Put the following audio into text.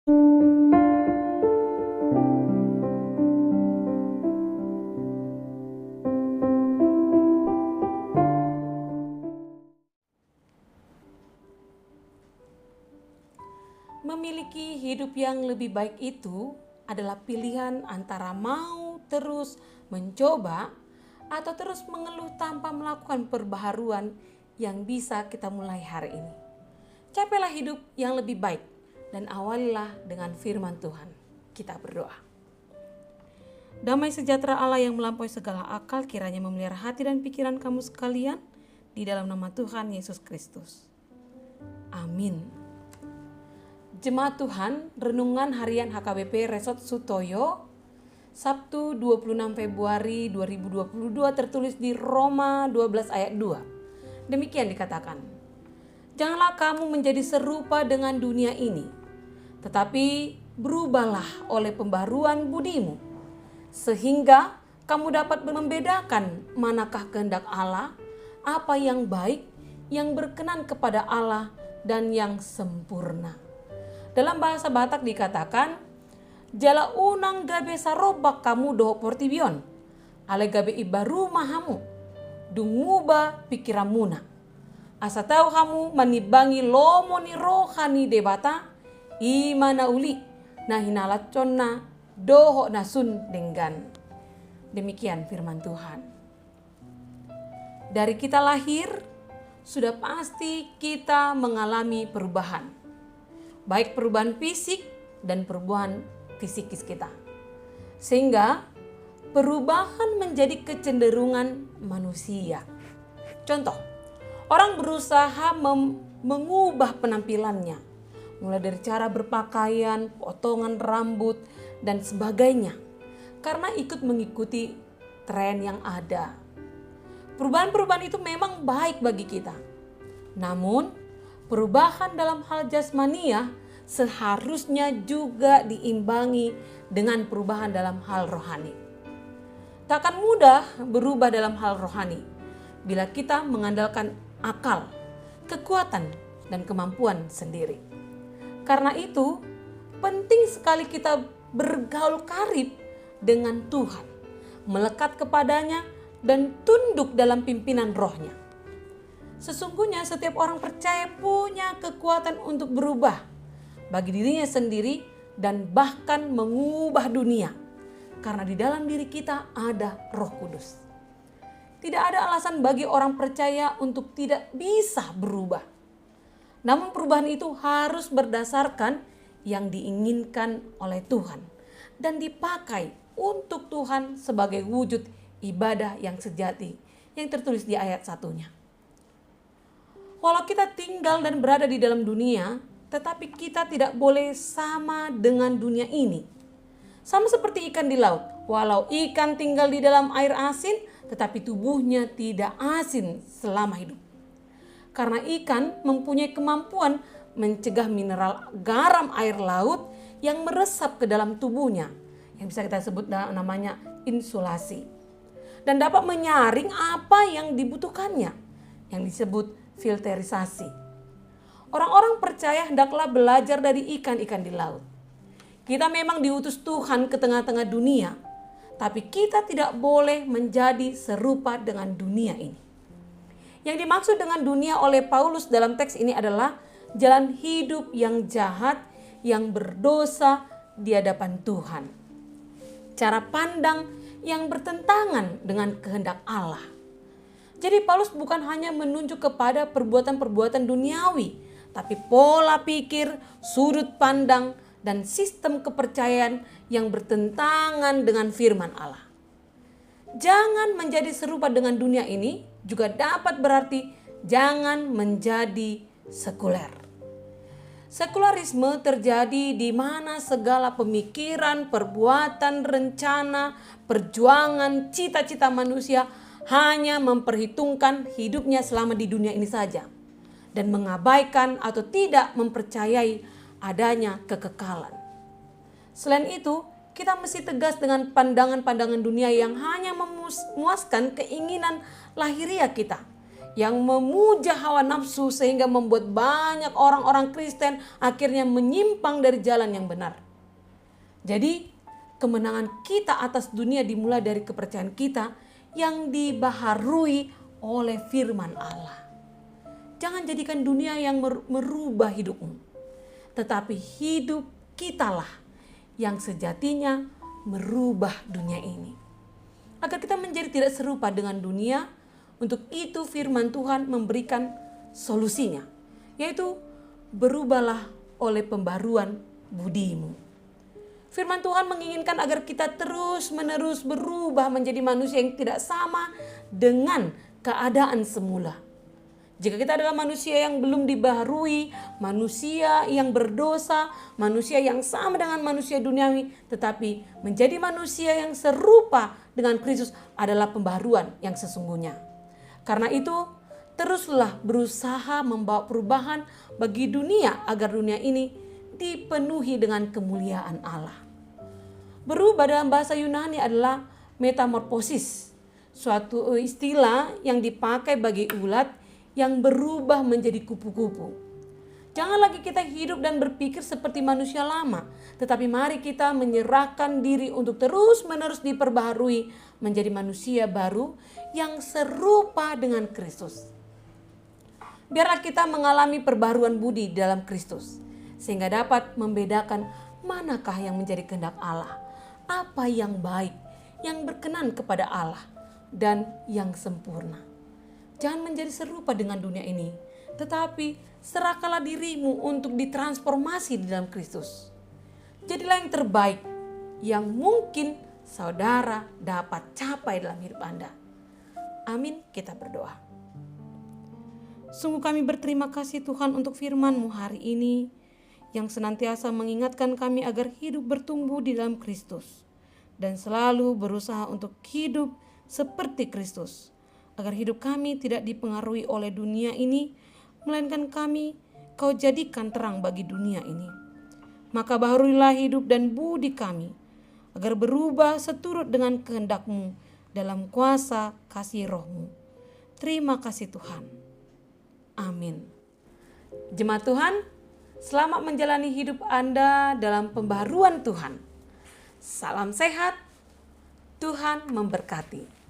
Memiliki hidup yang lebih baik itu adalah pilihan antara mau terus mencoba atau terus mengeluh tanpa melakukan perbaharuan yang bisa kita mulai hari ini. Capailah hidup yang lebih baik dan awalilah dengan firman Tuhan. Kita berdoa. Damai sejahtera Allah yang melampaui segala akal kiranya memelihara hati dan pikiran kamu sekalian di dalam nama Tuhan Yesus Kristus. Amin. Jemaat Tuhan, renungan harian HKBP Resort Sutoyo, Sabtu 26 Februari 2022 tertulis di Roma 12 ayat 2. Demikian dikatakan, janganlah kamu menjadi serupa dengan dunia ini, tetapi berubahlah oleh pembaharuan budimu, sehingga kamu dapat membedakan manakah kehendak Allah, apa yang baik, yang berkenan kepada Allah, dan yang sempurna. Dalam bahasa Batak dikatakan, jala unang gabe sarobak kamu doho portibion, ale gabe ibaru mahamu, dunguba pikiramuna. Asa tahu kamu manibangi lomoni rohani debata, imana uli, nah hinalaconna doho nasun denggan. Demikian firman Tuhan. Dari kita lahir, sudah pasti kita mengalami perubahan. Baik perubahan fisik dan perubahan psikis kita. Sehingga perubahan menjadi kecenderungan manusia. Contoh, orang berusaha mengubah penampilannya. Mulai dari cara berpakaian, potongan rambut, dan sebagainya. Karena ikut mengikuti tren yang ada. Perubahan-perubahan itu memang baik bagi kita. Namun, perubahan dalam hal jasmania seharusnya juga diimbangi dengan perubahan dalam hal rohani. Takkan mudah berubah dalam hal rohani bila kita mengandalkan akal, kekuatan, dan kemampuan sendiri. Karena itu, penting sekali kita bergaul karib dengan Tuhan, melekat kepadanya, dan tunduk dalam pimpinan rohnya. Sesungguhnya setiap orang percaya punya kekuatan untuk berubah bagi dirinya sendiri dan bahkan mengubah dunia. Karena di dalam diri kita ada Roh Kudus. Tidak ada alasan bagi orang percaya untuk tidak bisa berubah. Namun perubahan itu harus berdasarkan yang diinginkan oleh Tuhan dan dipakai untuk Tuhan sebagai wujud ibadah yang sejati yang tertulis di ayat 1-nya. Walau kita tinggal dan berada di dalam dunia, tetapi kita tidak boleh sama dengan dunia ini. Sama seperti ikan di laut. Walau ikan tinggal di dalam air asin, tetapi tubuhnya tidak asin selama hidup. Karena ikan mempunyai kemampuan mencegah mineral garam air laut yang meresap ke dalam tubuhnya. Yang bisa kita sebut namanya insulasi. Dan dapat menyaring apa yang dibutuhkannya. Yang disebut filterisasi. Orang-orang percaya hendaklah belajar dari ikan-ikan di laut. Kita memang diutus Tuhan ke tengah-tengah dunia, tapi kita tidak boleh menjadi serupa dengan dunia ini. Yang dimaksud dengan dunia oleh Paulus dalam teks ini adalah jalan hidup yang jahat, yang berdosa di hadapan Tuhan. Cara pandang yang bertentangan dengan kehendak Allah. Jadi Paulus bukan hanya menunjuk kepada perbuatan-perbuatan duniawi, tapi pola pikir, sudut pandang, dan sistem kepercayaan yang bertentangan dengan firman Allah. Jangan menjadi serupa dengan dunia ini juga dapat berarti jangan menjadi sekuler. Sekularisme terjadi di mana segala pemikiran, perbuatan, rencana, perjuangan, cita-cita manusia hanya memperhitungkan hidupnya selama di dunia ini saja dan mengabaikan atau tidak mempercayai adanya kekekalan. Selain itu, kita mesti tegas dengan pandangan-pandangan dunia yang hanya memuaskan keinginan lahiriah kita, yang memuja hawa nafsu sehingga membuat banyak orang-orang Kristen akhirnya menyimpang dari jalan yang benar. Jadi kemenangan kita atas dunia dimulai dari kepercayaan kita yang dibaharui oleh firman Allah. Jangan jadikan dunia yang merubah hidupmu, tetapi hidup kitalah yang sejatinya merubah dunia ini. Agar kita menjadi tidak serupa dengan dunia, untuk itu firman Tuhan memberikan solusinya, yaitu berubahlah oleh pembaruan budimu. Firman Tuhan menginginkan agar kita terus-menerus berubah menjadi manusia yang tidak sama dengan keadaan semula. Jika kita adalah manusia yang belum dibaharui, manusia yang berdosa, manusia yang sama dengan manusia duniawi, tetapi menjadi manusia yang serupa dengan Kristus adalah pembaharuan yang sesungguhnya. Karena itu, teruslah berusaha membawa perubahan bagi dunia agar dunia ini dipenuhi dengan kemuliaan Allah. Berubah dalam bahasa Yunani adalah metamorfosis, suatu istilah yang dipakai bagi ulat yang berubah menjadi kupu-kupu. Jangan lagi kita hidup dan berpikir seperti manusia lama, tetapi mari kita menyerahkan diri untuk terus-menerus diperbaharui menjadi manusia baru yang serupa dengan Kristus. Biarlah kita mengalami perbaharuan budi dalam Kristus, sehingga dapat membedakan manakah yang menjadi kehendak Allah, apa yang baik, yang berkenan kepada Allah, dan yang sempurna. Jangan menjadi serupa dengan dunia ini, tetapi serahkanlah dirimu untuk ditransformasi di dalam Kristus. Jadilah yang terbaik yang mungkin saudara dapat capai dalam hidup Anda. Amin, kita berdoa. Sungguh kami berterima kasih Tuhan untuk firman-Mu hari ini yang senantiasa mengingatkan kami agar hidup bertumbuh di dalam Kristus dan selalu berusaha untuk hidup seperti Kristus, agar hidup kami tidak dipengaruhi oleh dunia ini, melainkan kami Kau jadikan terang bagi dunia ini. Maka baharuilah hidup dan budi kami, agar berubah seturut dengan kehendak-Mu dalam kuasa kasih Roh-Mu. Terima kasih Tuhan. Amin. Jemaat Tuhan, selamat menjalani hidup Anda dalam pembaharuan Tuhan. Salam sehat, Tuhan memberkati.